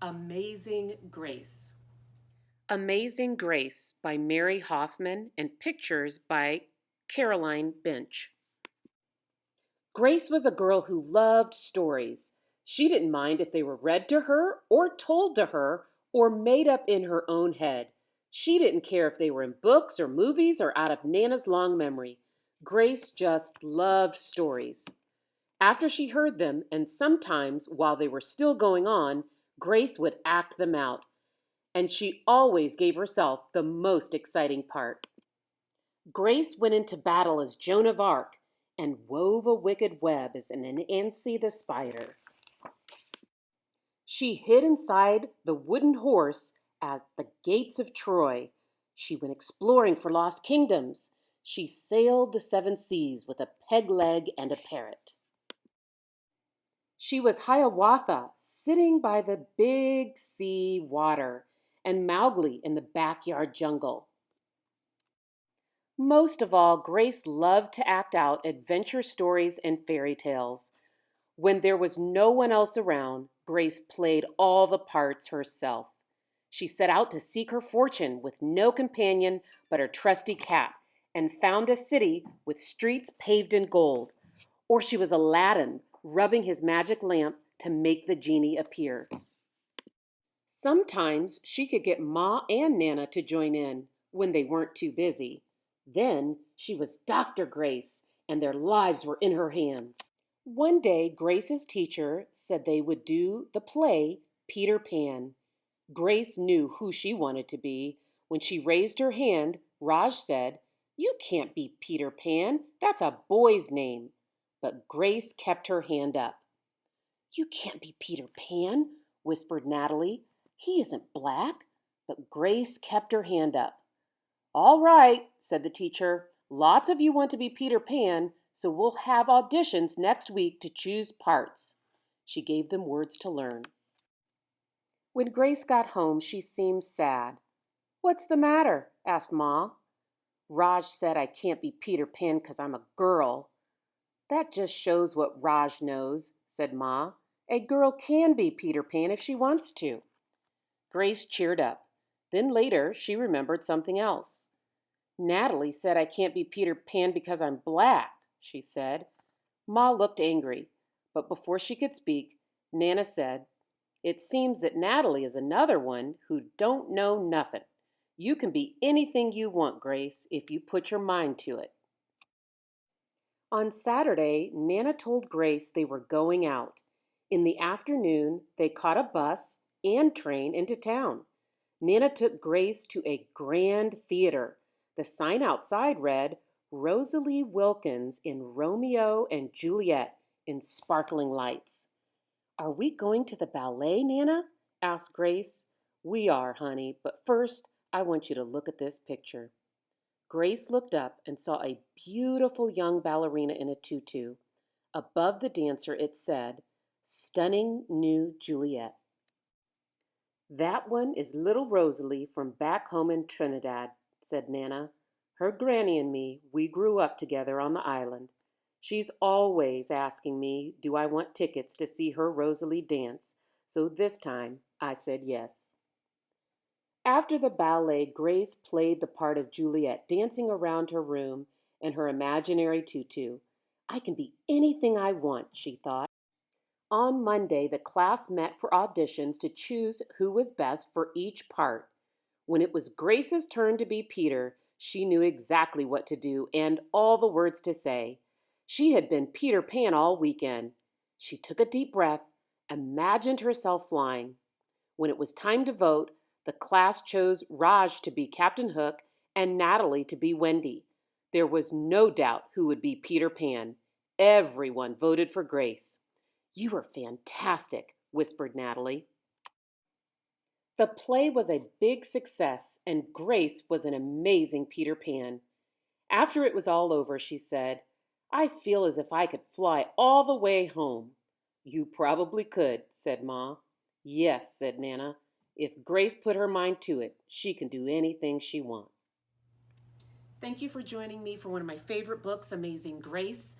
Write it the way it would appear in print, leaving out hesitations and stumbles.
Amazing Grace. Amazing Grace by Mary Hoffman and pictures by Caroline Bench. Grace was a girl who loved stories. She didn't mind if they were read to her or told to her or made up in her own head. She didn't care if they were in books or movies or out of Nana's long memory. Grace just loved stories. After she heard them, and sometimes while they were still going on, Grace would act them out, and she always gave herself the most exciting part. Grace went into battle as Joan of Arc and wove a wicked web as an Nancy the spider. She hid inside the wooden horse at the gates of Troy. She went exploring for lost kingdoms. She sailed the seven seas with a peg leg and a parrot. She was Hiawatha, sitting by the big sea water, and Mowgli in the backyard jungle. Most of all, Grace loved to act out adventure stories and fairy tales. When there was no one else around, Grace played all the parts herself. She set out to seek her fortune with no companion but her trusty cat, and found a city with streets paved in gold. Or she was Aladdin, rubbing his magic lamp to make the genie appear. Sometimes she could get Ma and Nana to join in when they weren't too busy. Then she was Dr. Grace, and their lives were in her hands. One day, Grace's teacher said they would do the play Peter Pan. Grace knew who she wanted to be. When she raised her hand, Raj said, "You can't be Peter Pan. That's a boy's name." But Grace kept her hand up. "You can't be Peter Pan," whispered Natalie. "He isn't black." But Grace kept her hand up. "All right," said the teacher. "Lots of you want to be Peter Pan, so we'll have auditions next week to choose parts." She gave them words to learn. When Grace got home, she seemed sad. "What's the matter?" asked Ma. "Raj said I can't be Peter Pan 'cause I'm a girl." "That just shows what Raj knows," said Ma. "A girl can be Peter Pan if she wants to." Grace cheered up. Then later she remembered something else. "Natalie said I can't be Peter Pan because I'm black," she said. Ma looked angry, but before she could speak, Nana said, "It seems that Natalie is another one who don't know nothing. You can be anything you want, Grace, if you put your mind to it." On Saturday, Nana told Grace they were going out. In the afternoon, they caught a bus and train into town. Nana took Grace to a grand theater. The sign outside read, "Rosalie Wilkins in Romeo and Juliet," in sparkling lights. "Are we going to the ballet, Nana?" asked Grace. "We are, honey, but first I want you to look at this picture." Grace looked up and saw a beautiful young ballerina in a tutu. Above the dancer it said, "Stunning New Juliet." "That one is little Rosalie from back home in Trinidad," said Nana. "Her granny and me, we grew up together on the island. She's always asking me, do I want tickets to see her Rosalie dance, so this time I said yes." After the ballet, Grace played the part of Juliet, dancing around her room in her imaginary tutu. "I can be anything I want," she thought. On Monday, the class met for auditions to choose who was best for each part. When it was Grace's turn to be Peter, she knew exactly what to do and all the words to say. She had been Peter Pan all weekend. She took a deep breath, imagined herself flying. When it was time to vote, the class chose Raj to be Captain Hook and Natalie to be Wendy. There was no doubt who would be Peter Pan. Everyone voted for Grace. "You were fantastic," whispered Natalie. The play was a big success, and Grace was an amazing Peter Pan. After it was all over, she said, "I feel as if I could fly all the way home." "You probably could," said Ma. "Yes," said Nana. "If Grace put her mind to it, she can do anything she wants." Thank you for joining me for one of my favorite books, Amazing Grace.